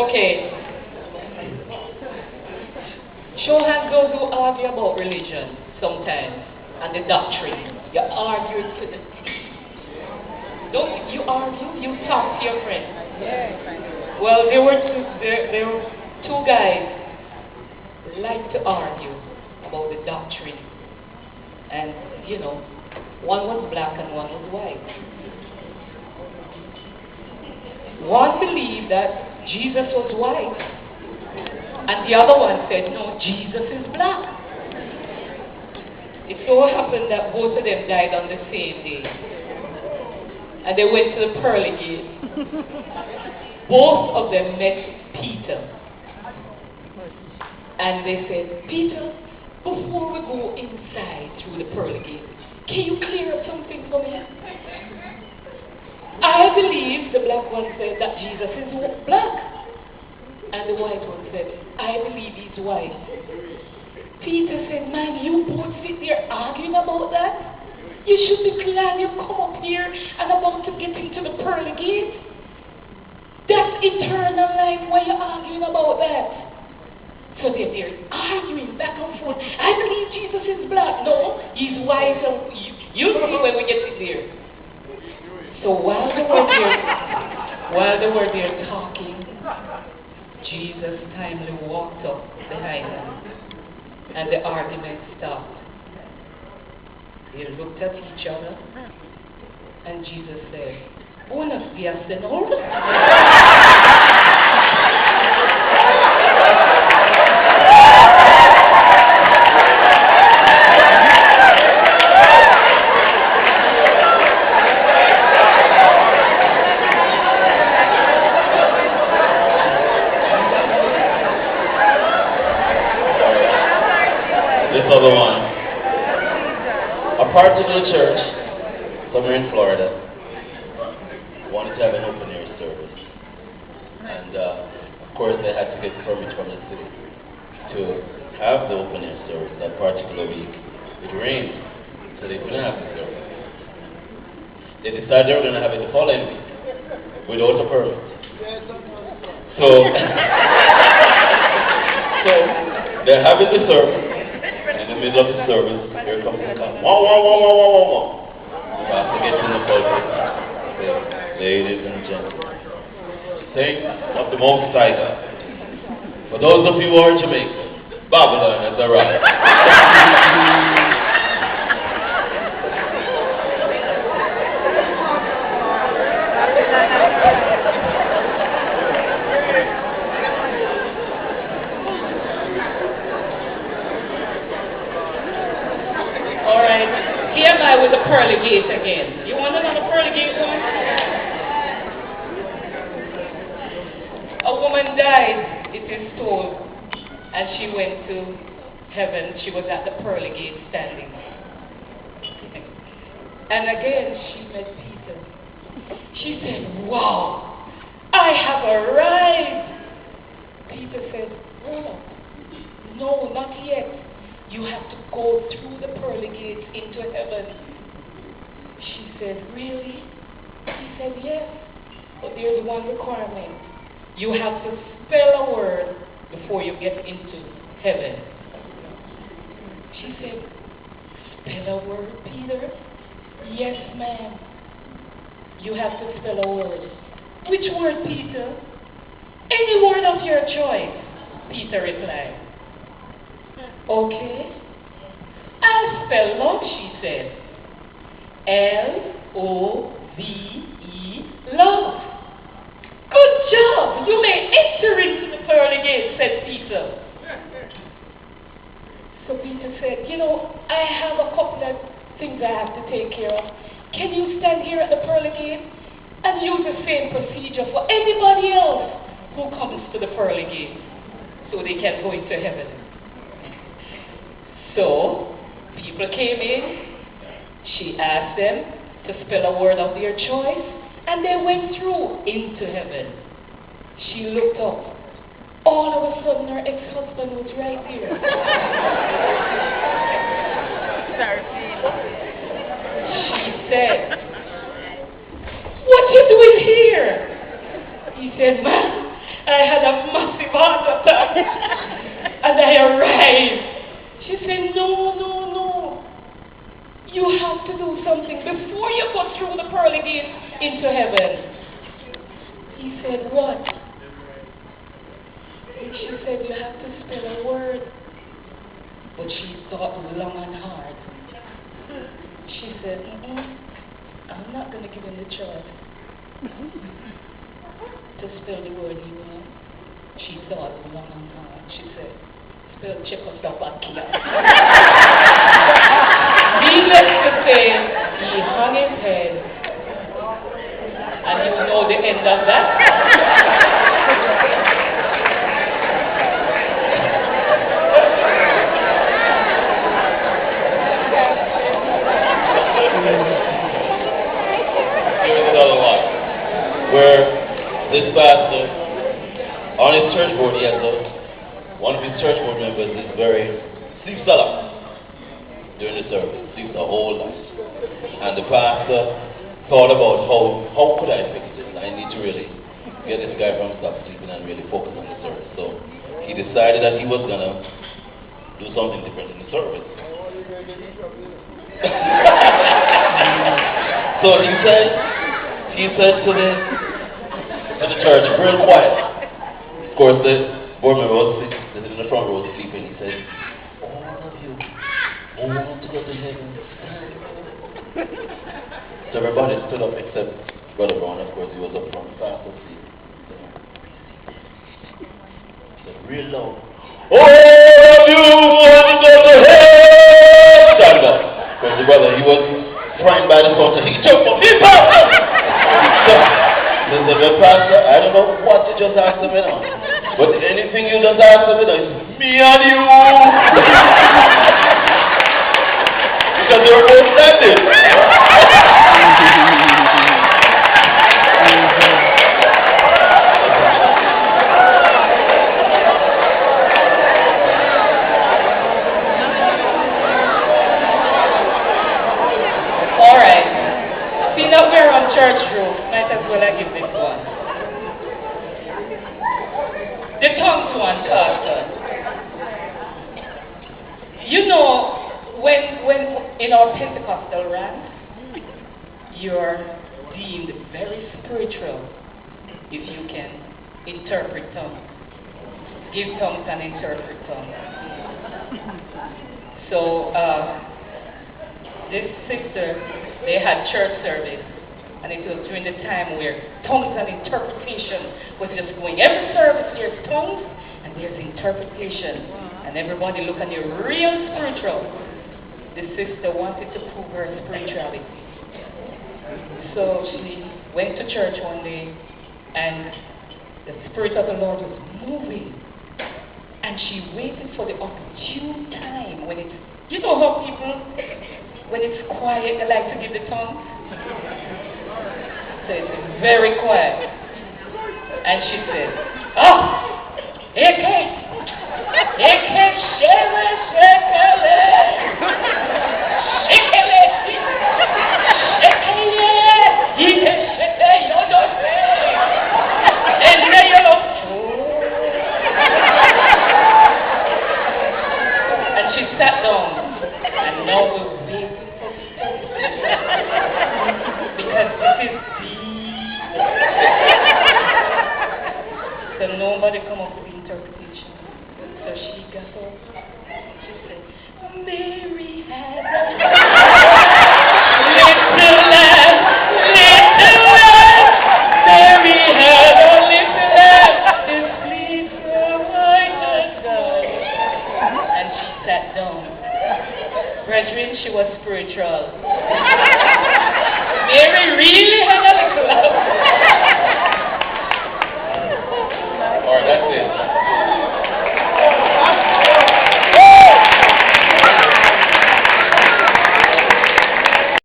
Okay. Show hands those who argue about religion sometimes and the doctrine. You argue to the don't you argue, you talk to your friend. Well, there were two guys like to argue about the doctrine. And, one was black and one was white. One believed that Jesus was white, and the other one said, no, Jesus is black. It so happened that both of them died on the same day. And they went to the pearly gate. Both of them met Peter. And they said, Peter, before we go inside through the pearly gate, can you clear up something for me? I believe, the black one said, that Jesus is black. And the white one said, I believe he's white. Peter said, man, you both sit there arguing about that? You should be glad you come up here and about to get into the pearly gate. That's eternal life. Why are you arguing about that? So they're arguing back and forth. I believe Jesus is black. No, he's white. So you see when we get in there. So while they were there talking, Jesus timely walked up behind them, and the argument stopped. They looked at each other, and Jesus said, Buenos dias, Senor. This other one. A particular church, somewhere in Florida, wanted to have an open air service. And of course they had to get permit from the city to have the open air service that particular week. It rained, so they couldn't have the service. They decided they were going to have it the following week without a permit. So, so they're having the service. In the middle of the service, here comes the cop. Wah, wah, wah, wah, wah, wah, wah. You have to get in the pulpit. Say, ladies and gentlemen, saints of the Most High God, for those of you who are Jamaican, Babylon has arrived. Here am I with the pearly gate again. You want to know the pearly gate one? A woman died, it is told, and she went to heaven. She was at the pearly gate standing. And again she met Peter. She said, wow, I have arrived. Peter said, oh, no, not yet. You have to go through the pearly gates into heaven. She said, really? He said, yes. But there's one requirement. You have to spell a word before you get into heaven. She said, spell a word, Peter? Yes, ma'am. You have to spell a word. Which word, Peter? Any word of your choice, Peter replied. Okay. I'll spell love, she said. L-O-V-E, love. Good job. You may enter into the pearly gate, said Peter. So Peter said, I have a couple of things I have to take care of. Can you stand here at the pearly gate and use the same procedure for anybody else who comes to the pearly gate so they can go into heaven? So, people came in, she asked them to spell a word of their choice, and they went through into heaven. She looked up. All of a sudden, her ex-husband was right there. She said, what you doing here? He said, man, I had a contact. And I arrived. She said, no, no, no. You have to do something before you go through the pearly gates into heaven. He said, what? And she said, you have to spell a word. But she thought long and hard. She said, I'm not going to give him the choice to spell the word he wants. She thought long and hard. She said, spell Czechoslovakia. Needless to say, he hung his head. And you know the end of that. Where this pastor, on his church board, he has one of his church board members is sleeps a lot during the service, sleeps a whole lot. And the pastor thought about how could I fix this? I need to really get this guy from stop sleeping and really focus on the service. So he decided that he was going to do something different in the service. So he said to the church, real quiet. Of course, the board member was sitting in the front row sleeping. He said, all of you who want to go to heaven, stand. So everybody stood up except Brother Brown. Of course, he was up front, fast asleep. He said, real loud, all of you who want to go to heaven, stand up. Because the brother, he was frightened by the sound, so he jumped up. He Listen, the pastor, I don't know what you just asked him now. But anything you just asked him now is me and you. Because they were both standing. All right. See, now we're on church roof. Might as well I give this one. The tongues one, Pastor. You know, when in our Pentecostal rank, you're deemed very spiritual if you can interpret tongues. Give tongues and interpret tongues. So, this sister, they had church service. And it was during the time where tongues and interpretation was just going. Every service there's tongues and there's interpretation. And everybody look at you real spiritual. The sister wanted to prove her spirituality. So she went to church one day and the Spirit of the Lord was moving. And she waited for the opportune time when it's, you know how people, when it's quiet, they like to give the tongue? So it's very quiet. And she said, and she sat down. And now we're waiting for the because this is so nobody come up with the interpretation. So she got up. She said, Mary had a little lamb, Mary had a little lamb, the sleep for white as snow. And she sat down. Brethren, she was spiritual. Mary really had a little lamb.